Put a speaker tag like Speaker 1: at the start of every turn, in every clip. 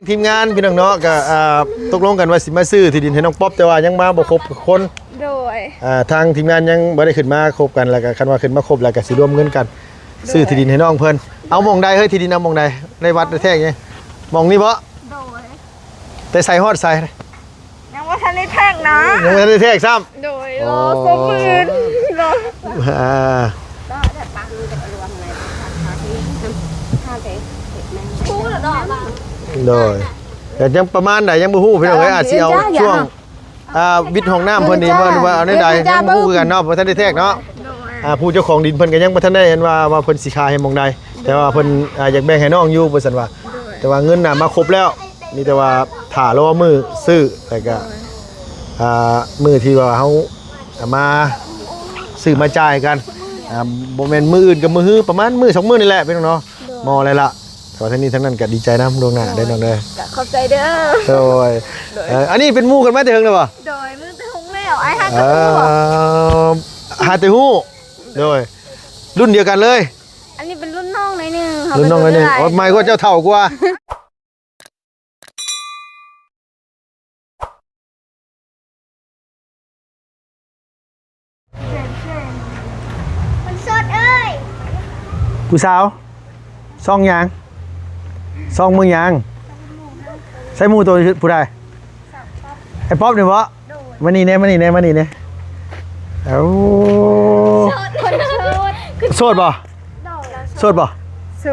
Speaker 1: ทีมงานพี่น้องเนาะก็ตกลงกันว่าสิมาซื้อที่ดินให้น้องป๊อปแต่ว่ายังมาบ่ครบคน
Speaker 2: โดย
Speaker 1: ทางทีมงานยังบ่ได้ขึ้นมาครบกันแล้วก็คันว่าขึ้นมาครบแล้วก็สิรวมเงินกันซื้อที่ดินให้น้องเพิ่นเอาหม่องใดเฮ้ยที่ดินเอาหม่องใดในวัดในแท้งนี่หม่องนี้บ่
Speaker 2: โดย
Speaker 1: แต่ใส่ฮอดใส่
Speaker 2: ยังว่าทันได้แท่งนะ
Speaker 1: ยังบ่ทันได้แท้งซ้ำ
Speaker 2: โดยรอสมมืนรอ
Speaker 3: ก็ได้ปังจะรวมในภาคที่5เด็กแม่คู่ละดอกบ้าง
Speaker 1: โดยแต่ยังประมาณใดยังบ่ฮู้พี่น้องเอ้ยอาจสิเอาช่วงวิทย์ห้องน้ำเพิ่นนี่ว่าเอาในใดยังบ่ฮู้คือกันเนาะบ่ทันได้แท้งเนาะผู้เจ้าของดินเพิ่นก็ยังบ่ทันได้เห็นว่าเพิ่นสิขายให้หม่องใดแต่ว่าเพิ่นอยากแบ่งให้น้องอยู่เพิ่นซั่นว่าแต่ว่าเงินน่ะมาครบแล้วมีแต่ว่าถ่ารอมือซื้อแล้วก็มือที่ว่าเฮามาซื้อมาจ่ายกันบ่แม่นมื้ออื่นกับมื้อฮื้อประมาณมื้อ2มื้อนี่แหละพี่น้องเนาะมออะไรล่ะแต่ทั้งนี้ทั้งนั้นก็ดีใจนำล่วงหน้าได้น้องเด้อ
Speaker 2: ขอบใจเด้อ
Speaker 1: โดยอันนี้เป็นหมู่กันมาแต่เฮิงแล้วบ่
Speaker 2: โดยมือตะหงแล้วไอ้ฮักตะฮู้
Speaker 1: หาแต่ฮู้โดยรุ่นเดียวกันเลย
Speaker 2: อันนี้เป็นรุ่นน้องหน่อยนึง
Speaker 1: รุ่นน้องหน่อยนึงโอ้ไม่ก็เจ้าเฒ่ากว่า
Speaker 2: มันสดเอ้ย
Speaker 1: ผู้สาวซองยางซองมือยางใส่หมูตัวผู้ใดไอ้ป๊อปเนี่ยเพาะมานี่เนี่ยเอ้าโสดป่ะโส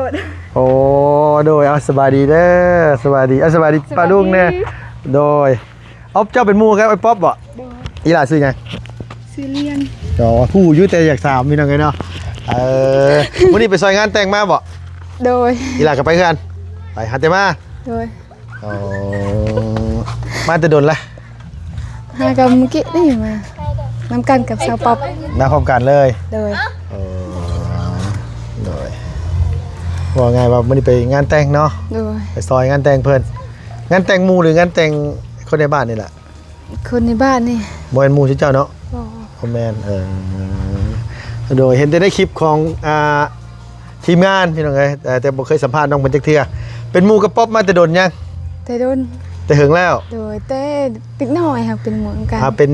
Speaker 1: ดโอ้โดยเอาสบายดีเด้อสบายดีสบายดีป้าลุงเนี่ยโดยเอาเจ้าเป็นหมูครับไอ้ป๊อปบ่อีหล่าซื้อไง
Speaker 2: ซื้อเรียน
Speaker 1: อ๋อผู้ยุ่แต่อยากสามมีน้องไงเนาะวันนี้ไปซอยงานแต่งมาบ่
Speaker 2: โดย
Speaker 1: อีหล่ากับไปกันไปหาเตมา
Speaker 2: โดย
Speaker 1: อ๋อมาแต่โดนละ
Speaker 2: หากับเมื่อกี้ได้มาน้ำกันกับสาวป๊อป
Speaker 1: มาพร้อมกันเลย
Speaker 2: โดย
Speaker 1: โดยว่าไงว่าวันนี้ไปงานแต่งเนาะ
Speaker 2: โดย
Speaker 1: ไปซอยงานแต่งเพื่อนงานแต่งหมู่หรืองานแต่งคนในบ้านนี่แหละ
Speaker 2: คนในบ้านนี่
Speaker 1: โมเอนหมู่ชื่อเจ้าเนาะคอมเมนโดยเห็นได้คลิปของทีมงานพี่น้องไงแต่บ่เคยสัมภาษณ์น้องเพิ่นจักเทื่อเป็นหมู่กับป๊อปมาแต่โดนยัง
Speaker 2: แต่โดน
Speaker 1: แต่หึงแล้ว
Speaker 2: โดยแต่ติ๊กน้อยค่ะเป็นหมู่กัน
Speaker 1: เป็น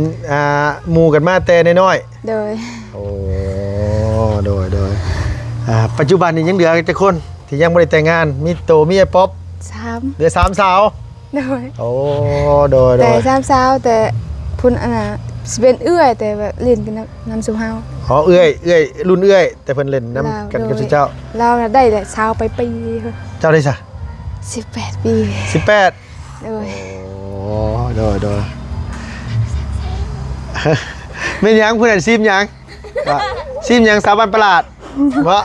Speaker 1: หมู่กันมาแต่น้อย
Speaker 2: โดย
Speaker 1: โอ้โดยปัจจุบันนี้ยังเหลือจักคนที่ยังบ่ได้แต่งงานมีโตมีไอ้ป๊อป
Speaker 2: 3
Speaker 1: เหลือ3สาว
Speaker 2: โดย
Speaker 1: โอ้โดย
Speaker 2: แต่3สาวแต่พุ่นอันน่ะสิเป็นเอื้อยแต่แบบเล่นกันนำสู่เฮา
Speaker 1: อ๋อเอื้อยรุ่นเอื้อยแต่เพิ่นเล่นนำกันกับเจ้า
Speaker 2: เราได้แต่สาวไปปี
Speaker 1: เจ้าได้ซะ
Speaker 2: 18 ปี
Speaker 1: 18
Speaker 2: โดย
Speaker 1: โอ้โดยแม่นยังผู้นั้นซิมยังซิมยังสาวบ้านประหลาดบ่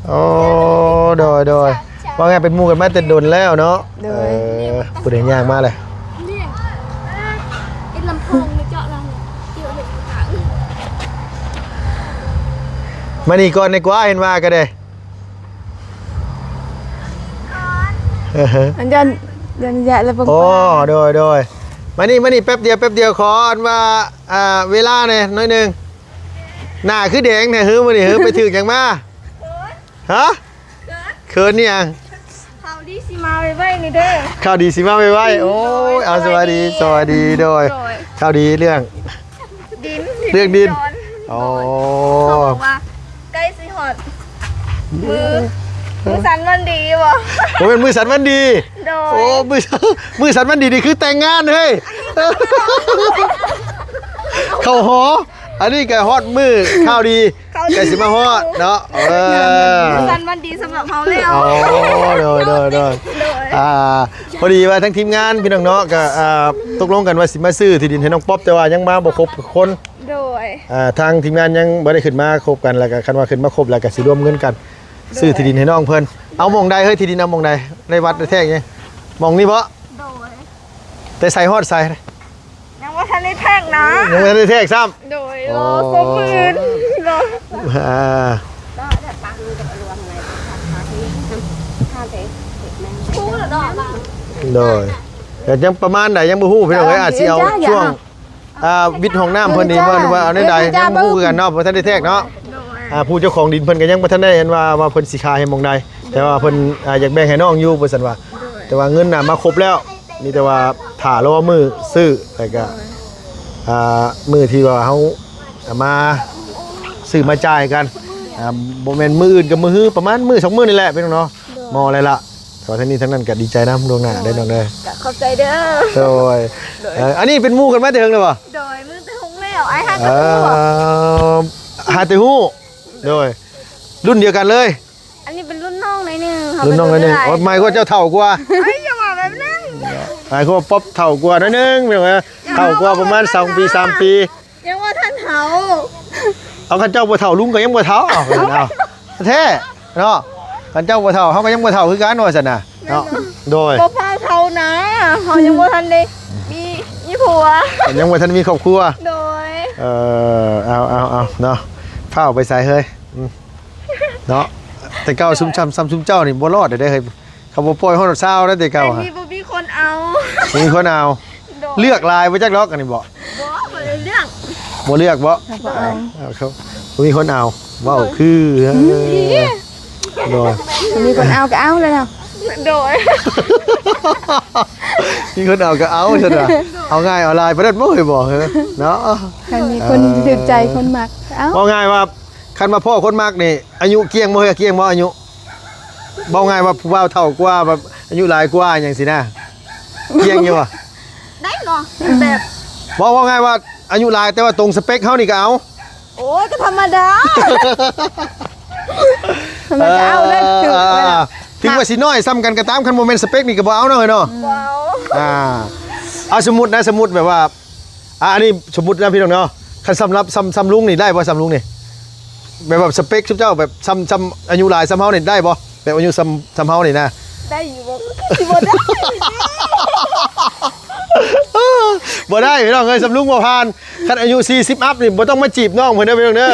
Speaker 1: โอ้โดยว่าไงเป็นหมู่กันมาแต่โดนแล้วเนาะผู้ใดย่างมาเลย
Speaker 3: ลำโพงเจาะเราเกี่ยวเห็นขา
Speaker 1: มานี่ก่อนในกว่าเห็นว่าก็ได้
Speaker 2: อันยันแล้วปะ
Speaker 1: โอ้โดยมานี่แป๊บเดียวขออันว่าเวลาเนี่ยน้อยนึงหน้าคือแดงเนี่ยมานี่ไปถึงยังมาฮะเขินนี่ยัง
Speaker 2: ข่าวดีสิมาไว้นี่เด้อ
Speaker 1: ข่าวดีสิมาไว้โอ้ยเอาสวัสดีโดยข่าวดีเรื่องดินโอ้
Speaker 2: เขาบอกว่าใกล้สิฮอดมือสันวันดีบ่
Speaker 1: ผมเป็นมือสันวันดีโอ้มือสันวันดีนี่คือแต่งงานเฮ้ยเข้าหออันนี้แกฮอดมือข้าวดีแกสิมาฮอดเนาะ
Speaker 2: สันวันดีสำหรับเขาแล้ว
Speaker 1: โอ้โดยพอดีว่าทั้งทีมงานพี่น้องเนาะก็ตกลงกันว่าสิมาซื้อที่ดินให้น้องป๊อปแต่ว่ายังมาบ่ครบคน
Speaker 2: โดย
Speaker 1: ทางทีมงานยังบ่ได้ขึ้นมาครบกันแล้วก็คันว่าขึ้นมาครบแล้วก็สิรวมเงินกันซื้อที่ดินให้น้องเพิ่นเอาหม่องใดเฮ้ยที่ดินเอาหม่องใดในวัดในแท้งนี่หม่องนี้บ่
Speaker 2: โดย
Speaker 1: แต่ใส่ฮอดใส่
Speaker 2: ยังว่าทันได้แท่งนะ
Speaker 1: ยังไม่ได้แท้งซ้
Speaker 2: ำโดยรอสมมืนรอ
Speaker 3: ก็ได้ปังจะรวมในภาคที่5เด็กแม่คู่ละดอกบ้าง
Speaker 1: โดยแต่ยังประมาณใดยังบ่ฮู้พี่น้องเอ้ยอาจสิเอาช่วงวิทย์ห้องน้ำเพิ่นนี่ว่าเอาในใดยังบ่ฮู้คือกันเนาะบ่ทันได้แท้งเนาะผู้เจ้าของดินเพิ่นก็ยังบ่ทันได้เห็นว่าเพิ่นสิขายให้หม่องใดแต่ว่าเพิ่นอยากแบ่งให้น้องอยู่เพิ่นซั่นว่า แต่ว่าเงินน่ะมาครบแล้วมีแต่ว่าถ่ารอมือซื้อแล้วก็มือที่ว่าเฮามาซื้อมาจ่ายกันบ่แม่นมื้ออื่นกับมื้อฮื้อประมาณมื้อ2มื้อนี่แหละพี่น้องเนาะมออะไรล่ะแต่ว่าทั้งนี้ทั้งนั้นก็ดีใจนำดวงหน้าได้น้องเด้อ
Speaker 3: ขอบใจเด้อ
Speaker 1: โดยอันนี้เป็นหมู่กันมาแต่เฮิงเลยบ่
Speaker 3: โดยมึงจะหงแล้วไอ้ฮัก
Speaker 1: หาแต่ฮู้โดยรุ่นเดียวกันเลย
Speaker 3: อันนี้เป็นรุ่นน้องหน่อยนึง
Speaker 1: รุ่นน้องเลยนึงโอ้ยไม่ก็เจ้าเฒ่ากว่า
Speaker 3: เฮ้ยอย่ามาแบบนั้น
Speaker 1: หมายความว่าป๊อปเฒ่ากว่าหน่อยนึงเป็นไงเฒ่ากว่าประมาณ2ปี3ปี
Speaker 3: ยังว่าท่านเฮา
Speaker 1: เอาคันเจ้าบ่เฒ่าลุงก็ยังบ่เฒ่าเอาแท้เนาะคันเจ้าบ่เฒ่าเฮาก็ยังบ่เฒ่าคือกันว่าซั่นน่ะเนาะโดย
Speaker 3: บ่พาเขานะเฮายังบ่ทันได้มีผัว
Speaker 1: ยังบ่ทันมีครอบครัว
Speaker 3: โดย
Speaker 1: เอาเนาะเฝ้าไปใส่เฮ้ยเนาะแต่เก่าซุ่มช้ำซ้ำซุ่มเจ้านี่บ่รอดได้เฮ้ยเขาบ่ปล่อยฮอดเช้าแล้วแต่เก่า
Speaker 3: แต่
Speaker 1: ฮะ
Speaker 3: มีบ่มีคนเอา
Speaker 1: มีคนเอาเลือกลายบ่จักล็อกกันนี่บ่
Speaker 3: บ่บ่ได้เรื่อง
Speaker 1: บ่เลือกบ่
Speaker 2: บ่เอา
Speaker 1: เอาเขามีคนเอาว้าวคือโดย
Speaker 2: มีคนเอาก็เอาเลยเนาะ
Speaker 3: โดย
Speaker 1: มีคนเอาก็เอาซั่นน่ะเอาง่ายเอาลายบ่ได้บ่เคยบอกเนาะ
Speaker 2: คันมีคนถูกใจคนมักเอา
Speaker 1: บ่ง่ายว่าคันมาพ่อคนมักนี่อายุเกี่ยงบ่เฮ้ยเกี่ยงบ่อายุบ่ง่ายว่าผู้บ่าวเฒ่ากว่าแบบอายุหลายกว่าจังซี่นะเกี่ยงอยู่บ่
Speaker 3: ได้เนาะแบบ
Speaker 1: บอกว่าไงว่าอายุหลายแต่ว่าตรงสเปคเขานี่ก็เอา
Speaker 3: โอ้ยก็ธรรมดา
Speaker 2: มันก็เอาเลยถูกไปแล้ว
Speaker 1: ถึงว่าสิน้อยซ้ำกันก็ตามคันโมเมนต์สเปคนี่ก็บ่เอาเนาะเนาะ
Speaker 3: ว้าว
Speaker 1: เอาสมมุตินะสมมุติแบบว่าอันนี้สมมุตินะพี่น้องเนาะคันสำหรับซ้ำลุงนี่ได้บ่ซ้ำลุงนี่แบบสเปคชุบเจ้าแบบซ้ำอายุหลายซ้ำเฮานี่ได้บ่แบบอายุซ้ำเฮานี่นะ
Speaker 3: ได้อยู่บ่สิบ่ได้
Speaker 1: บ่ได้พี่น้องเอ้ยซ้ำลุงบ่ผ่านคันอายุ40อัพนี่บ่ต้องมาจีบน้องเพิ่นเด้อพี่น้องเด้อ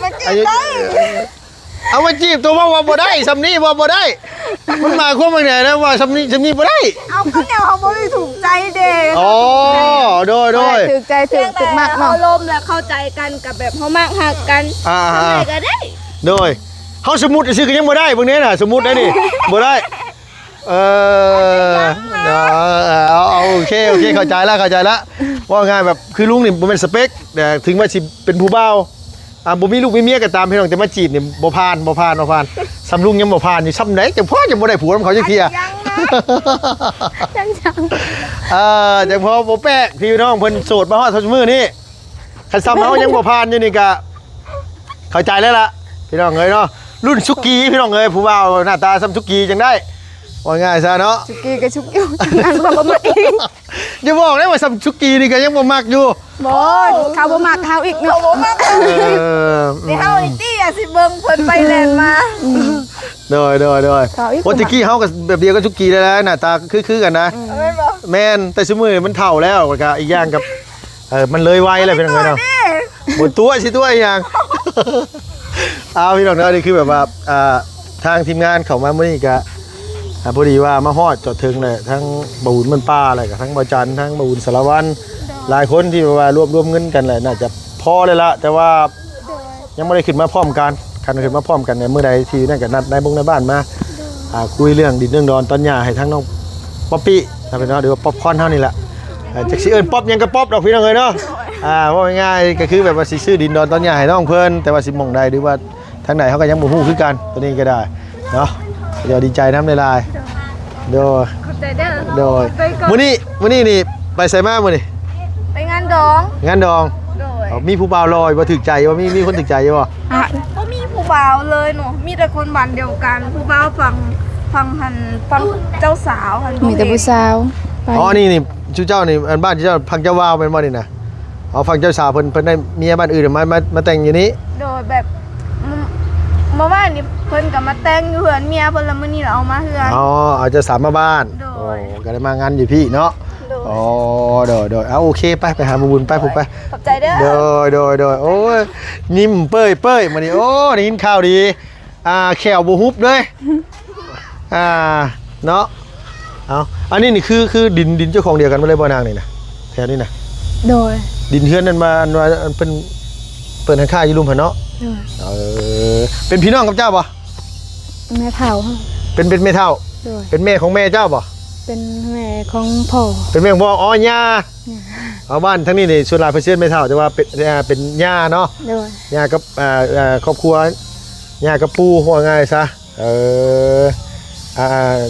Speaker 3: มันจะได้
Speaker 1: เอามาจีบตัวว่าบ่ได้ซ้ำนี้บ่ได้มันหมายความว่าไงนะว่าซ้ำนี้บ่ได้
Speaker 3: เอาข้าวเหนียวเขาบ่ได้ถูกใจเด็ก
Speaker 1: อ๋อโดย
Speaker 2: ถูกใจถูกมัก
Speaker 3: เขา
Speaker 2: เนาะ
Speaker 3: ลมและเข้าใจกันกับแบบเขามากหักกัน
Speaker 1: อ่า
Speaker 3: ทำไมก็ได้
Speaker 1: โดยเขาสมมุติซื้อก็ยังบ่ได้บางนี้น่ะสมมุติได้นี่บ่ได้เอาโอเคเข้าใจแล้วว่าง่ายแบบคือลุงนี่บ่เป็นสเปคแต่ถึงว่าสิเป็นผู้บ่าวบ่มีลูกมีเมียก็ตามพี่น้องแต่มาจีบนี่บ่ผ่านซ้ำลุงยังบ่ผ่านอยู่ซ้ำไหนจังพ่อยังบ่ได้ผัวของเขาจังเที่ย
Speaker 3: ยังนะ
Speaker 2: จัง
Speaker 1: จังพอบ่แป๊กพี่น้องเพิ่นโสดมาฮอดทุกมื้อนี้คันซ้ำเฮายังบ่ผ่านอยู่นี่ก็เข้าใจแล้วล่ะพี่น้องเอ้ยเนาะรุ่นสุกี้พี่น้องเอ้ยผู้บ่าวหน้าตาซ้ำสุกี้จังได้ว่าง่ายซะเนาะ
Speaker 2: ชุกี้ก็ชุกอยู่นั่นก็บ่มักอีก
Speaker 1: อย่าบอกนะว่าซ้ำสุกี้นี่ก็ยังบ่มักอยู่
Speaker 2: บ่เขาบ่มักเขาอีก
Speaker 3: เขา
Speaker 2: เนาะ
Speaker 3: บอกมาก
Speaker 1: นี่
Speaker 3: เฮาไอ้ตี้อ่ะสิเบิ่งเพิ่นไปแลนมา
Speaker 1: โดย
Speaker 2: เขาอีก
Speaker 1: โอ้ตะกี้เฮาก็แบบเดียวกับสุกี้ได้แล้วหน้าตาคือกันนะ
Speaker 3: แม่นบ่
Speaker 1: แม่นแต่ซุมื้อมันเฒ่าแล้วก็อีกอย่างกับมันเลยวัยแล้วพี่น้องเอ้ยเนาะ
Speaker 3: นี่
Speaker 1: หมดตัวสิตัวอีกอย่าง เอาพี่น้องเนาะนี่คือแบบว่าทางทีมงานเข้ามามื้อนี้ก็พอดีว่ามาฮอดจอดถึงเลยทั้งบ่าวบุญมันป้าอะไรกับทั้งบ่าวจันทร์ทั้งบ่าวบุญสารวัตรหลายคนที่ว่ารวมเงินกันแหละน่าจะพอเลยละแต่ว่ายังไม่ได้ขึ้นมาพร้อมกันขึ้นมาพร้อมกันในเมื่อใดที่นั่นก็นัดในบ้งในบ้านมาคุยเรื่องดินเรื่องดอนตอนหญ้าให้ทั้งน้องป๊อปปี้นะพี่น้องหรือว่าป๊อปคอร์นเท่านี้แหละจักสิเอิ้นป๊อปยังก็ป๊อปดอกพี่น้องเอ้ยเนาะว่าง่ายๆก็คือแบบว่าสิซื้อดินดอนตอนหญ้าให้น้องเพิ่นแต่ว่าสิหม่องใดหรือว่าทางไหนเขาก็ยังบ่ฮู้คือกันตัวนี้ก็ได้เนาะเดี๋ยวดีใจน้ำในลายโดย
Speaker 3: ขอบใจเด้อ
Speaker 1: โดย
Speaker 3: ไปก่อน
Speaker 1: มื้อนี้นี่ไปไสมามื้อนี้
Speaker 3: ไปงานดอง
Speaker 1: งานดอง
Speaker 3: โดย
Speaker 1: มีผู้บ่าวลอยบ่ถึกใจบ่มีคนถึกใจบ่
Speaker 3: บ่มีผู้บ่าวเลยเนาะมีแต่คนบ้านเดียวกันผู้บ่าวฟังเจ้าสาวหัน
Speaker 2: มีแต่ผู้สาวไป
Speaker 1: อ๋อนี่ชื่อเจ้านี่อันบ้านที่เจ้าพังเจ้าว่าวเป็นบ่นี่นะอ๋อฟังเจ้าสาวเพิ่นได้เมียบ้านอื่นมาแต่งอยู่นี้
Speaker 3: โดยแบบเมื่อวานนี้เพิ่นก็มาแต่งอยู่เฮือนเมียเพิ่นแล้วมื้อนี้เราเอามาเฮือน
Speaker 1: อ๋อเอาเจ้าสาวมาบ้าน
Speaker 3: โดย
Speaker 1: โอ้ก็ได้มางานอยู่พี่เนาะ
Speaker 3: โดย
Speaker 1: อ๋อโดยเอาโอเคไปหาบุญไปผมไป
Speaker 3: ขอบใจเด้อ
Speaker 1: โดยโอ้ยยิ้มเป้ยมานี่โอ้ได้ยินข่าวดีแขวบ่ฮุบเลยเนาะเอาอันนี้นี่คือดินเจ้าของเดียวกันบ่เลยบ่นางนี่นะแถวนี้นะ
Speaker 2: โดย
Speaker 1: ดินเฮือนนั่นมาอันเป็นเปิดให้ค่าอยู่รุมหั่นเนาะ
Speaker 2: โดย
Speaker 1: เป็นพี่น้องกับเจ้าบ่
Speaker 2: แม่เฒ่าเฮา
Speaker 1: เป็นแม่เฒ่า
Speaker 2: โดย
Speaker 1: เป็นแม่ของแม่เจ้าบ่
Speaker 2: เป็นแม่ของพ่อ
Speaker 1: เป็นแม่ของพ่ออ๋อย่าเอาบ้านทั้งนี้นี่ส่วนหลายเพิ่นเชิญไม่เท่าแต่ว่าเป็นย่าเนาะ
Speaker 2: โดย
Speaker 1: ย่ากับครอบครัวย่ากับปู่ว่าง่ายซะ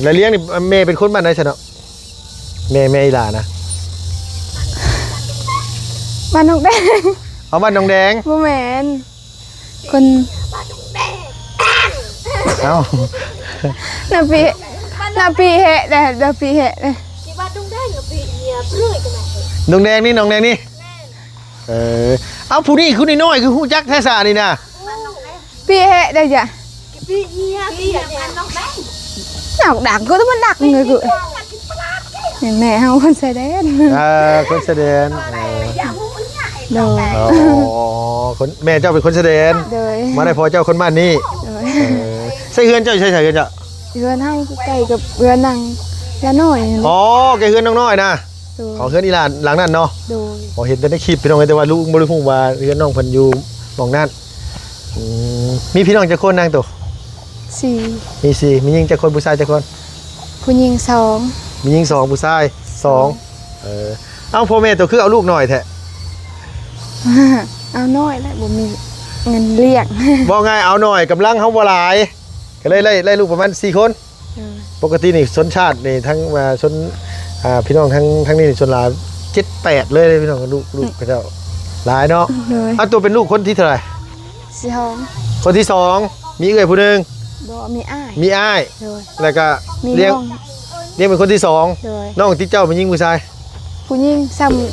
Speaker 1: แล้วเลี้ยงนี่แม่เป็นคนบ้านไหนซะเนาะแม่อีหลานะ
Speaker 2: บ้านนกแดง
Speaker 1: เอาบ้านน้องแดง
Speaker 2: บ่แม่นคน
Speaker 1: เอ้า
Speaker 2: นาปีเหะเด้นาปีเหะเด้
Speaker 3: ที่บ้านดุงได้กับพี่เนี่ยเรื่อยกันไหน
Speaker 1: น้องแดงนี่เอาผู้นี้คือน้อยๆคือฮู้จักแท้ซะนี่นะ
Speaker 2: ปีเหะได้จ้ะ
Speaker 3: พี่เนี่ยพี่เนี่ยน้องแม่
Speaker 2: หนักดักก็ต้องมันดักเลยกูแม่เฮาคนใส่แดน
Speaker 1: คนแสดง
Speaker 3: อย่าหูมันใหญ่
Speaker 2: โดย
Speaker 1: อ๋อคนแม่เจ้าเป็นคนแสดง
Speaker 2: โดย
Speaker 1: มาได้พอเจ้าคนบ้านนี้
Speaker 2: โดย
Speaker 1: ใช่เฮือนเจ้าใช่เฮือนเจ้า
Speaker 2: เรือนเฮาใกล้กับเรือนนางยาน้อยนั่น
Speaker 1: อ๋อแกเฮือนน้องน้อยนะ
Speaker 2: โดย
Speaker 1: ของเฮือนอีหลานหลังนั้นเนาะ
Speaker 2: โดย
Speaker 1: พอเห็นแต่ในคลิปพี่น้องแต่ว่าลูกบ่รู้ว่าเฮือนน้องเพิ่นอยู่หม่องนั้นมีพี่น้องจักคนนางตัว
Speaker 2: 4
Speaker 1: มี4มีหญิงจักคนผู้ชายจักคน
Speaker 2: ผู้หญิง2
Speaker 1: มีหญิง2ผู้ชาย2เอาพ่อแม่ตัวคือเอาลูกหน่อยแท้
Speaker 2: เอาน้อยแล้วบ่มีเงินเลี้ยง
Speaker 1: บ่ง่ายเอาหน่อยกำลังเฮาบ่หลายก็เลยไล่ลูกประมาณ4คนปกตินี่ชนชาตินี่ทั้งมาชนพี่น้องทั้งนี่ชนลาว7-8เลยพี่น้องลูกพระเจ้าหลายเนาะ
Speaker 2: โดย
Speaker 1: เอาตัวเป็นลูกคนที่เท่าไหร่
Speaker 2: 2
Speaker 1: คนที่2มีเอื้อยผู้หนึง
Speaker 2: บ่มีอ้าย
Speaker 1: มีอ้าย
Speaker 2: โดย
Speaker 1: แล้วก็
Speaker 2: มี
Speaker 1: เลี้ยง
Speaker 2: น้อง
Speaker 1: เป็นคนที่2
Speaker 2: โดย
Speaker 1: น้องที่เจ้าเป็นหญิงผู้ชาย
Speaker 2: ผู้หญิง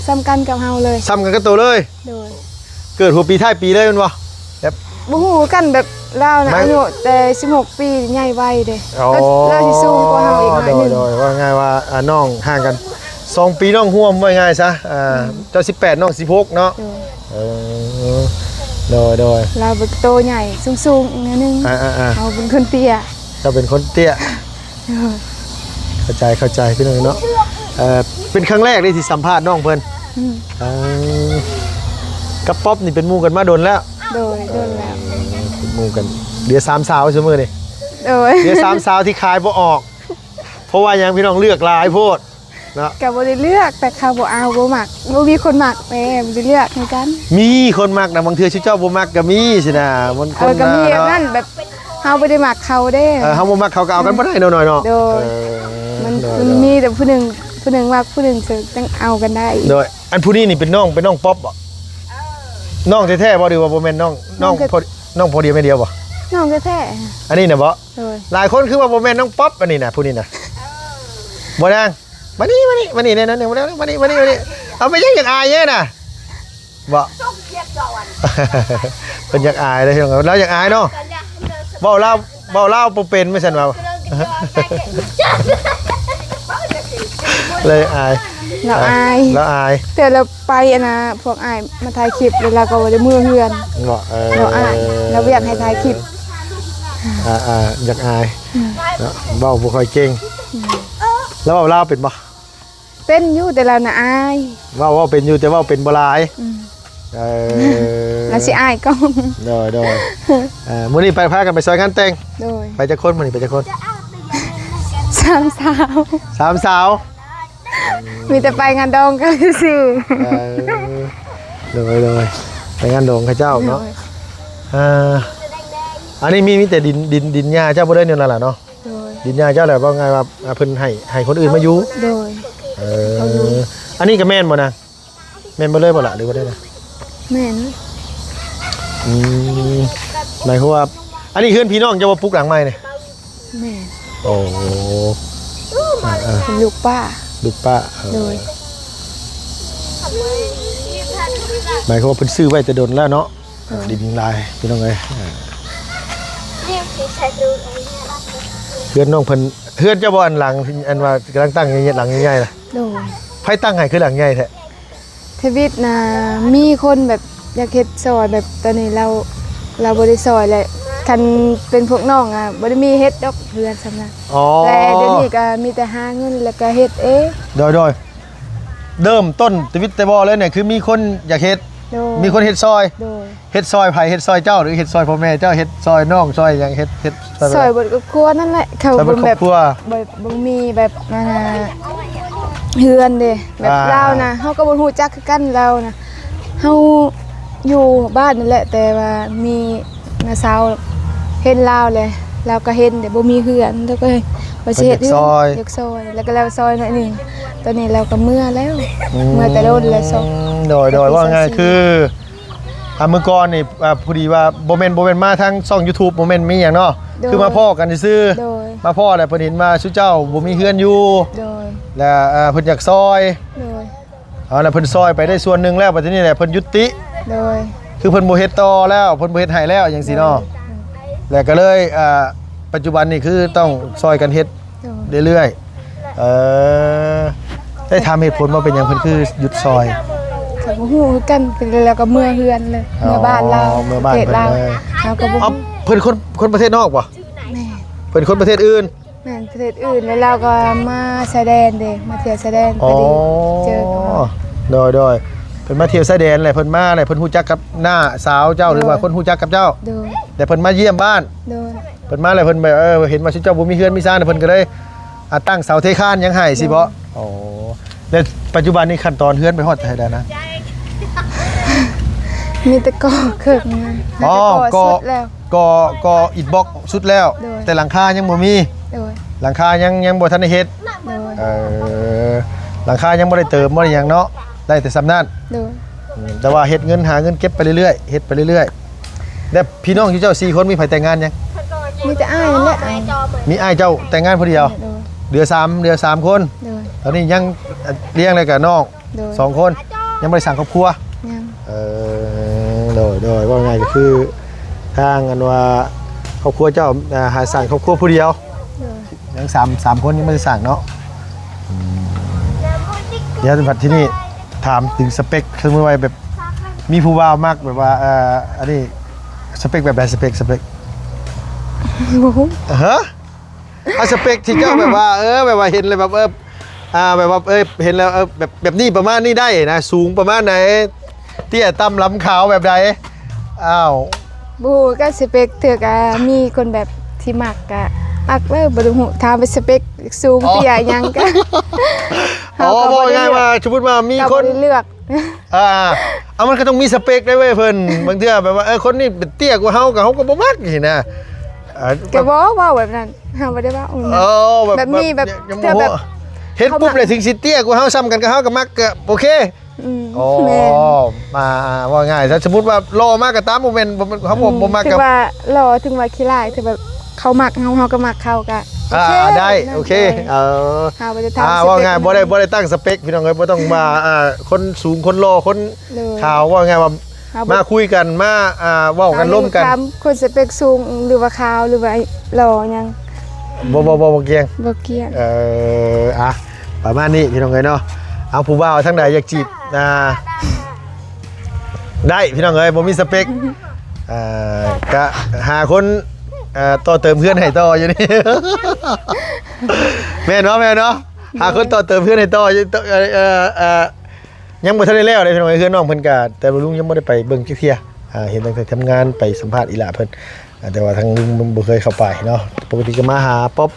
Speaker 2: ซ้ำกันกับเฮาเลย
Speaker 1: ซ้ำกันกับตัวเลย
Speaker 2: โดย
Speaker 1: เกิดหัวปีท้ายปีเลยแมันบ่แบบ
Speaker 2: บ่ฮู้กันแบบเรานะ
Speaker 1: ไม่
Speaker 2: อายุแต่16 ปีใหญ่ไวเด้
Speaker 1: อ๋อ
Speaker 2: เราสิสูงกว่าเฮาอีกหน่อยหนึง
Speaker 1: โดยว่าง่ายว่าน้องห่างกัน2ปีน้องห่วมว่าง่ายซะเจ้า18น้อง16เนาะ
Speaker 2: โดย
Speaker 1: โดย
Speaker 2: เราเป็นโตใหญ่สูงๆอีกนิดนึง เอาเป็นคนเตี้ย
Speaker 1: เจ้าเป็นคนเตี้ย เข้าใจพี่น้องเนาะเป็นครั้งแรกเลยที่สัมภาษณ์น้องเพิ่น
Speaker 2: อืม
Speaker 1: กับป๊อปนี่เป็นหมู่กันมาโดนแล้ว
Speaker 2: โดยโดนแล้ว
Speaker 1: เป็นหมู่กันเดี๋ยว3สาวซุมื้อนี่
Speaker 2: โดย
Speaker 1: เดี๋ยว3สาวที่คายบ่ออก เพราะว่ายังพี่น้องเลือกหลายโพดเนาะ
Speaker 2: ก็บ่ได้เลือกแต่เขาบ่เอาบ่มักบ่มีคนมักแม่บ่ได้เลือกเหมือนกัน
Speaker 1: มีคนมักนะบางเทื่อชื่อเจ้าบ่มักก็มีสินะมันคน
Speaker 2: ก็มีแบบ
Speaker 1: เนาะ
Speaker 2: นั้นแบบเฮาบ่ได้มักเขาเด้
Speaker 1: เฮาบ่มักเขาก็เอากันบ่ได้หน่อยๆเนาะ
Speaker 2: โดย มันมีแต่ผู้หนึงมักผู้หนึงจะต้องเอากันได้
Speaker 1: โดยอันผู้นี้นี่เป็นน้องป๊อปบ่น้องแท้ๆบ่ดีว่าบ่แม่นน้องพอดีไม่เดียวบ่
Speaker 2: น้องแท้
Speaker 1: อันนี้น่ะบ่
Speaker 2: ๆโดย
Speaker 1: หลายคนคือว่าบ่แม่นน้องป๊อปอันนี้น่ะผู้นี้น่ะบ่นางมานี่แน่นอนมาแล้วมานี่เอาไปยังอยากอายแย่น่ะบ่
Speaker 3: ต้องเรียกก่อน
Speaker 1: เพิ่นอยากอายเลยพี่น้องเราอยากอายเนาะ
Speaker 3: กันเนี่ย
Speaker 1: เว้าลาวบ่เป็นไม่ซั่นว่าเลยอาย
Speaker 2: เราอาย
Speaker 1: แล้วอาย
Speaker 2: แต่เราไปอะนะพวกอายมาถ่ายคลิปเวลาก็บ่ได้มือเฮือน
Speaker 1: บ่
Speaker 2: เราอายเราอยากให้ถ่ายคลิป
Speaker 1: อยากอายเนาะเว้าบ่ค่อยเก่งแล้วเว้าลาวเป็นบ่
Speaker 2: เป็นอยู่แต่เราน่ะอาย
Speaker 1: เว้าเป็นอยู่แต่เว้าเป็นบ่หลาย
Speaker 2: อืม
Speaker 1: เอ
Speaker 2: เราสิอายก็
Speaker 1: โดยมื้อนี้ไปพากันไปซอยงานแต่ง
Speaker 2: โดย
Speaker 1: ไปจักคนมื้อนี้ไปจักคน
Speaker 2: สามสาว
Speaker 1: 3สาว
Speaker 2: มีแต่ไปงานดองกันซื่อ
Speaker 1: โดยไปงานดองเขาเจ้าเนาะอันนี้มีแต่ดินหญ้าเจ้าบ่ได้เนี่ยนั่นล่ะเนาะ
Speaker 2: โดย
Speaker 1: ดินหญ้าเจ้าแหละว่าไงว่าเพิ่นให้คนอื่นมาอยู่
Speaker 2: โดย
Speaker 1: อันนี้ก็แม่นบ่นะแม่นบ่เลยบ่ล่ะหรือว่าได้นะ
Speaker 2: แม่น
Speaker 1: หมายความว่าอันนี้เฮือนพี่น้องจะว่าปลูกหลังใหม่นี่
Speaker 2: แม่น
Speaker 1: โอ้
Speaker 2: เป็นลูกป้า
Speaker 1: ลูกป้า
Speaker 2: โดย
Speaker 1: หมายความว่าเพิ่นซื้อไว้แต่ดนแล้วเนาะดินลายพี่น้องเอ้ย
Speaker 3: เนี่ยพี่ชายดูไอ้เนี่ยรัก
Speaker 1: เฮือนน้องเพิ่นเฮือนเจ้าบ่อันหลังอันว่ากำลังตั้งหลังใหญ่ๆน่ะ
Speaker 2: โดย
Speaker 1: ไผตั้งให้คือหลังใหญ่แท้
Speaker 2: ทวิตนะมีคนแบบอยากเฮ็ดซอยแบบตอนนี้เราบ่ได้ซอยเลยคันเป็นพวกน้องอ่ะบ่ได้มีเฮ็ดดอกเพื่อนสำนัก
Speaker 1: อ๋อ
Speaker 2: แต่เดี๋ยวนี้ก็มีแต่หาเงินแล้วก็เฮ็ดเอง
Speaker 1: โดยเริ่มต้นชีวิตแต่บ่เลยเนี่ยคือมีคนอยากเฮ็ด
Speaker 2: โดย
Speaker 1: มีคนเฮ็ดซอย
Speaker 2: โดย
Speaker 1: เฮ็ดซอยไผเฮ็ดซอยเจ้าหรือเฮ็ดซอยพ่อแม่เจ้าเฮ็ดซอยน้องซอยหยังเฮ็ด
Speaker 2: ซอยเบดกับครัวนั่นแหละเขา
Speaker 1: ซอยเบิดคร
Speaker 2: แบ
Speaker 1: อบบ ครัว
Speaker 2: บ่มีแบบเฮือนเด้แบบเรานะเฮาก็บ่ฮู้จักคือกันเรานะเฮาอยู่บ้านนั่นแหละแต่ว่ามีน้าสาวเห็นลาวเลยเราก็เห็นแต่บ่มีเฮือนแล้วก็บ่สิเฮ็ดเฮือนยกซอยแล้วก็แล้วซอยหน่อยหนึงตอนนี้เราก็เมื่อแล้วเมื่อแต่โดนแล้วซอย
Speaker 1: โดยว่าไงคือเมื่อก่อนนี่พอดีว่าบ่แม่นมาทางช่อง YouTube บ่แม่นมีหยังเนาะคือมาพ้อกันซื่อ
Speaker 2: โดย
Speaker 1: มาพ้อแล้วเพิ่นเห็นว่าซุเจ้าบ่มีเฮือนอยู่
Speaker 2: โดย
Speaker 1: แล้วเพิ่นอยากซอย
Speaker 2: โดย
Speaker 1: เอาแล้วเพิ่นซอยไปได้ส่วนหนึงแล้วบัดนี้แหละเพิ่นยุติ
Speaker 2: โดย
Speaker 1: คือเพิ่นบ่เฮ็ดต่อแล้วเพิ่นบ่เฮ็ดให้แล้วจังซี่เนาะแล้วก็เลยปัจจุบันนี่คือต้องซอยกันเฮ็ด
Speaker 2: โดย
Speaker 1: เรื่อยๆได้ถามเหตุผลว่าเป็นหยังเพิ่นคือหยุดซอย
Speaker 2: เขาบ่ฮู้คือกันเป็นแล้วก็เมื่อเฮือนเลยเมื่อบ้านเรา
Speaker 1: เมื่อบ้าน
Speaker 2: เขตเรา
Speaker 1: เพิ่นเลย
Speaker 2: เราก็บ่
Speaker 1: เอา
Speaker 2: ฮู้
Speaker 1: เพิ่นคนประเทศนอกบ่
Speaker 2: แม่
Speaker 1: เพิ่นคนประเทศอื่น
Speaker 2: แม่นประเทศอื่นแล้วเราก็มาแสดงเด้มาเที่ยวแสดงพ
Speaker 1: อ๋อ
Speaker 2: อดีเจอกัน
Speaker 1: โดยเพิ่นมาเที่ยวชายแดนแหละเพิ่นมาแหละเพิ่นฮู้จักกับหน้าสาวเจ้าหรือว่าคนฮู้จักกับเจ้า
Speaker 2: โดย
Speaker 1: แต่เพิ่นมาเยี่ยมบ้าน
Speaker 2: โดย
Speaker 1: เพิ่นมาแล้วเพิ่นแบบเห็นว่าเจ้าบ่มีเฮือนมีซ่านเพิ่นก็เลยตั้งเสาเทคานหยังให้สิบ่อ๋อแล้วปัจจุบันนี้ขั้นตอนเฮือนไปฮอดไทยแล้วนะ
Speaker 2: มีแต่ก่อเครื่องงาน
Speaker 1: อ๋อ
Speaker 2: ก่อสุดแล้ว
Speaker 1: ก็อิฐบล็อกสุดแล้ว
Speaker 2: โดย
Speaker 1: แต่หลังคายังบ่มี
Speaker 2: โดย
Speaker 1: หลังคายังบ่ทันได้เฮ็ด
Speaker 2: โดย
Speaker 1: หลังคายังบ่ได้เติมบ่ได้หยังเนาะได้แต่สำนั้น
Speaker 2: โดย
Speaker 1: แต่ว่าเฮ็ดเงินหาเงินเก็บไปเรื่อยๆเฮ็ดไปเรื่อยๆแล้วพี่น้องอยู่เจ้า4คนมีไผแต่งงานยัง
Speaker 2: มีแต่อ้ายนั่นแหละอ้าย
Speaker 1: มีอ้ายเจ้าแต่งงานผู้เดียว
Speaker 2: โดย
Speaker 1: เหลือ3คน
Speaker 2: โดย
Speaker 1: ตอนนี้ยังเลี้ยงเลยกับน้อง
Speaker 2: โดย
Speaker 1: 2 คนยังบ่ได้สั่งครอบครัว
Speaker 2: ยัง
Speaker 1: โดยว่าไงก็คือทางอันว่าครอบครัวเจ้าหาสั่งครอบครัวผู้เดียว
Speaker 2: โดย
Speaker 1: ยัง3คนยังไม่ได้สั่งเนาะเดี๋ยวบัดที่นี่ถามถึงสเปคสมมติว่าแบบมีผู้บ่าวมากแบบว่าอันนี้สเปคแบบใดสเปค
Speaker 2: โอ้โห
Speaker 1: ฮะเอาสเปคที่เจ้าแบบว่าแบบว่าเห็นเลยแบบแบบว่าเห็นแล้วแบบนี้ประมาณนี้ได้นะสูงประมาณไหนเตี้ยต่ำล้ำขาวแบบใดอ้าว
Speaker 2: บูก็สเปคเถือกะมีคนแบบที่มักกะอักเลยบ่รู้หูถามเป็นสเปคสูงเตี้ยหยังกะ
Speaker 1: อ๋อบอกง่ายว่าสมมติว่ามีคน
Speaker 2: เราบ่ได้เลือก
Speaker 1: เอามันก็ต้องมีสเปคได้เว้ยเพิ่นบางเทื่อแบบว่าคนนี้เป็นเตี้ยกว่าเฮากับเฮาก็บ่มักนี่นะ
Speaker 2: ก็บอกว่าแบบนั้นเฮาบ่ได้ว่าแบบมีแบบ
Speaker 1: ยัง
Speaker 2: เธอแบบ
Speaker 1: เห็นปุ๊บเลยถึงสิเตี้ยกว่าเฮาซ้ำกันกับเฮาก็มักก็โอเคอ๋อ
Speaker 2: แม่
Speaker 1: มาว่าง่ายถ้าสมมุติว่ารอมากก็ตามโมเมนต์เขาบ่มัก
Speaker 2: ถึ
Speaker 1: กับ
Speaker 2: งว่าหล่อถึงว่าขี้ร้ายถึงแบบเขามักเฮาก็มักเขาก็
Speaker 1: ได้โอเค
Speaker 2: เฮาบ่ได้ทำ
Speaker 1: ว่าง่ายบ่ได้ตั้งสเปคพี่น้องเอ้ยบ่ต้องมาคนสูงคนรอคนขาวว่าง่ายว่ามาคุยกันมาเว้ากันร่วมกัน
Speaker 2: ถามคนสเปคสูงหรือว่าขาวหรือว่าหล่อหยัง
Speaker 1: บ่เกียง
Speaker 2: บ่เกี่ยง
Speaker 1: ประมาณนี้พี่น้องเอ้ยเนาะเอาผู้บ่าวทั้งใดอยากจีบได้พี่น้องเอ้ยบ่มีสเปคก็หาคนต่อเติมเพื่อนให้ต่ออยู่นี่ แม่เนาะหาคนต่อเติมเพื่อนให้ต่ออยู่ยังบ่ทันได้แล้วเลยพี่น้องเอ้ยคือน้องเพิ่นก็แต่ลุงยังบ่ได้ไปเบิ่งจักเที่ยเห็นตั้งแต่ทำงานไปสัมภาษณ์อีหล่าเพิ่นแต่ว่าทางลุงบ่เคยเข้าไปเนาะปกติก็มาหาป๊อป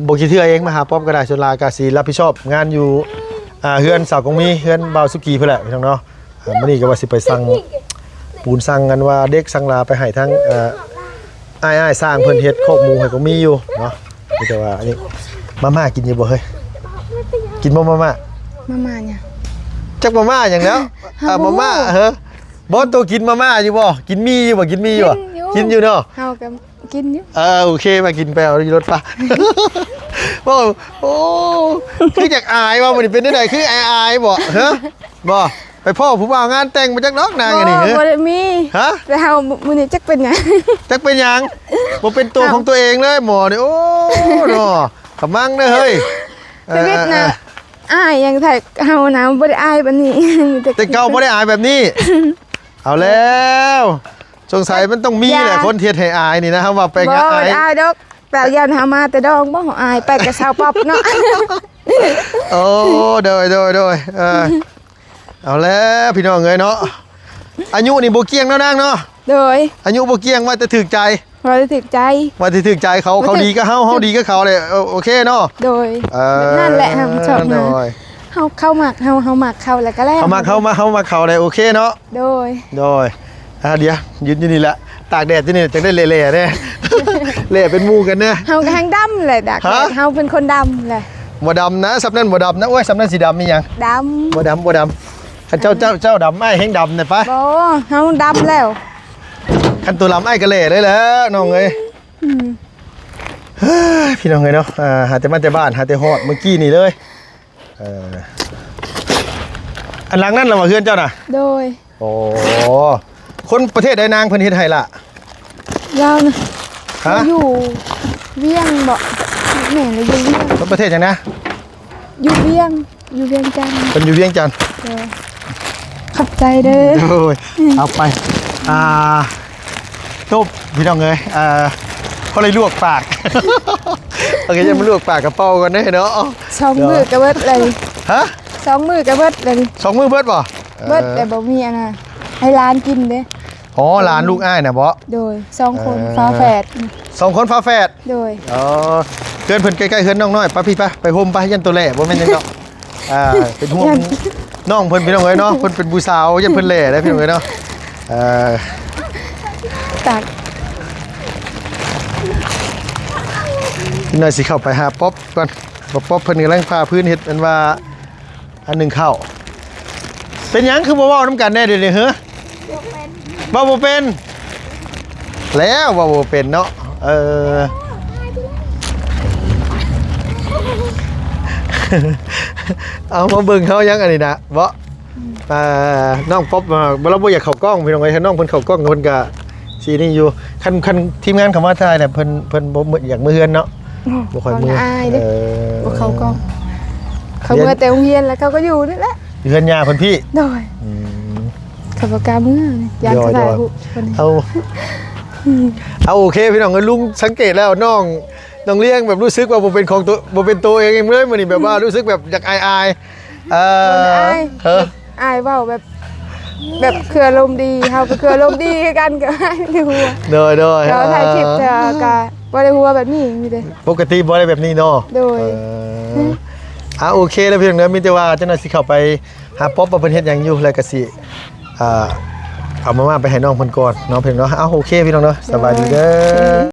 Speaker 1: บ่กี่เทื่อเองมาหาป๊อปก็ได้ส่วนหลายก็สิรับผิดชอบงานอยู่เฮือนสาวกงมีเฮือนบ่าวสุกีเพิ่นแหละพี่น้องเนาะมื้อนี้ก็ว่าสิไปสั่งปูนสั่งกันว่าเด็กสั่งลาไปให้ทั้งอ้ายสร้างเพิ่นเฮ็ดโคกหมูให้ก็มีอยู่เนาะแต่ว่าอันนี้มาม่ากินอยู่บ่เฮ้ยกินบ่มาม่า
Speaker 2: มาเนี่ย
Speaker 1: จักมาม่าอย่างแล้วมาม่าบ่ตัวกินมาม่าอยู่บ่กินมีอยู่บ่กินมีอยู่บ่กินอยู่เนาะ
Speaker 2: เฮาก็กินอยู่
Speaker 1: โอเคมากินไปเอาที่รถป่ะ โอ้คืออยากอายว่ามันเป็นได้ไดคืออายบ่ฮะบ่ไปพ่อผู้บ่าวงานแต่งมาจักนอกนางอันนี้
Speaker 2: บ่ได้มี
Speaker 1: ฮะ
Speaker 2: แต่เฮามื้อนี้จักเป็นหยัง
Speaker 1: จักเป็นหยังบ่เป็นตัวของตัวเองเลยหมอนี่โอ้เนาะขมังเด้อเฮ้ย
Speaker 2: ชีวิตน่ะอายยังไทยเฮานะบ่ได้อายปานนี้
Speaker 1: แต่เก่าบ่ได้อายแบบนี้ เอาแล้วสงสัยมันต้องมีแหละคนเทียดให้อายนี่นะครับว่าไปงาน
Speaker 2: บ่ได้อายดอกแต่ยันหามาแต่ดองบ่อายไปกับสาวป๊อปเนาะ
Speaker 1: โอ้โดยเอาแล้วพี่น้องเอ้ยเนาะ อายุนี่บ่เกี่ยงแล้วนางเนาะ
Speaker 2: โดย
Speaker 1: อายุบ่เกี่ยงว่าจะถึกใจ
Speaker 2: เราจะถึกใจ
Speaker 1: ว่าจะถึกใจเขาดีก็เฮาดีก็เขาเลยโอเคเนาะ
Speaker 2: โดยนั่นแหละครับชอบนะ
Speaker 1: โดย
Speaker 2: เฮาเข้าหมักเฮาหมักเข้าแล้วก็แล้ว
Speaker 1: เขามาเขาเลยโอเคเนาะ
Speaker 2: โดย
Speaker 1: โดยเดี๋ยวยืนอยู่นี่แหละตากแดดที่นี่จะได้เละๆเนี่ย เละเป็นหมู่กันเนี่ย
Speaker 2: เฮาก็แห้งดำเลยดัก
Speaker 1: ฮะ
Speaker 2: เฮาเป็นคนดำเลย
Speaker 1: บ่ดำนะสับนั่นบ่ดำนะโอ้ยสับนั่นสีดำมีหยัง
Speaker 2: ด
Speaker 1: บ่ดำคันเจ้าดำไอ้แห้งดำเนี่ยไป
Speaker 2: ำบ่เฮาดำแล้ว
Speaker 1: คันตัวลำไอ้กระเละเลยแหล้วน้องเอ้ย
Speaker 2: อืม
Speaker 1: เฮ้ยพี่น้องเอ้ยเนาะหาแต่บ้านแต่บ้านหาแต่ฮอดเมื่อกี้นี่เลยอันหลังนั่นเรามาเฮือนเจ้าน่ะ
Speaker 2: โดย
Speaker 1: โอ้คนประเทศใดนางเพิ่นเฮ็ดให้ล่ะ
Speaker 2: เรานะ
Speaker 1: ฮะ
Speaker 2: เราอยู่เวียงบ่แม่เราอยู่เวียง
Speaker 1: คนประเทศจังนะ
Speaker 2: อยู่เวียงจันทน์
Speaker 1: เพิ่นอยู่เวียงจันทน์
Speaker 2: โดยขอบใจเด้อ
Speaker 1: โอ้ยเอาไปตุ๊บพี่น้องเอ้ยเขาเลยลวกปาก โอเคจะมาลวกปากกระเป๋ากันได้เนาะ
Speaker 2: สองมือกระเบิดเลย
Speaker 1: ฮะ
Speaker 2: สองมือกระเบิดเลย
Speaker 1: สองมือเบิดป่ะ
Speaker 2: เบิดแต่บ่มีอันน่ะให้ร้านกินเด้
Speaker 1: อ๋อหลานลูกอ้ายน่ะบ่
Speaker 2: โดยสองคนฟ้าแฝด
Speaker 1: สองคนฝาแฝด
Speaker 2: โดย
Speaker 1: อ๋อเพื่อนเพิ่นใกล้ๆเพื่อนน้องน้อยไปพี่ไปโฮมไปยันตัวแหล่บ่แม่นจังเนาะเป็นห่วงน้องเพิ่นพี่น้องเอ้ยเนาะเพิ่นเป็นผู้สาวยันเพิ่นแหล่ได้พี่น้องเอ้ยเนาะ
Speaker 2: ตัก
Speaker 1: พี่น้อยสิเข้าไปหาป๊อปก่อนป๊อปเพิ่นกำลังพาพื้นเฮ็ดอันว่าอันหนึงเข้าเป็นหยังคือบ่เว้านํกันแน่เดี๋ยวนี้เหรอบ่เป็นแล้วบ่เป็นเนาะเอามาเบิ่งเขายังอันนี้นะบ่น้องป๊อปเราบ่อยากเข้ากล้องพี่น้องเอ้ยถ้าน้องเพิ่นเข้ากล้องเพิ่นก็สินี่อยู่คันทีมงานเข้ามาถ่ายเนี่ยเพิ่นบ่อยากมือเฮือนเนาะบ่ค่อยมือ
Speaker 2: อายเด้บ่เขาก็เขาเมื่อแต่โรงเรียนแล้วเขาก็อยู่นี่แหละ
Speaker 1: เฮือนยาเพิ่นพี่
Speaker 2: โดยเขาบ่กล้าเมื่อนี่ยานกระถ่ายหูคนนี้
Speaker 1: เอาโอเคพี่น้องเอ้ยลุงสังเกตแล้วน้องเลี้ยงแบบรู้สึกว่าบ่เป็นของตัวบ่เป็นตัวเองเลยมื้อนี้แบบว่ารู้สึกแบบอยากอาย
Speaker 2: อายเว้าแบบคืออารมณ์ดีเฮาก็คืออารมณ์ดีคือกันก็ให้ดู
Speaker 1: โดย
Speaker 2: เราถ่ายคลิปแต่ก็บ่ได้ฮู้ว่าแบบนี้มีเด้
Speaker 1: ปกติบ่ได้แบบนี้เนาะ
Speaker 2: โดย
Speaker 1: โอเคแล้วพี่น้องเอ้ยมีแต่ว่าเจ้าหน้าที่เข้าไปหาป๊อปว่าเพิ่นเฮ็ดหยังอยู่แล้วก็สิเอามาไปให้น้องเพิ่นก่อนเนาะพี่น้องเนาะโอเคพี่น้องเนาะสบายดีเด้อ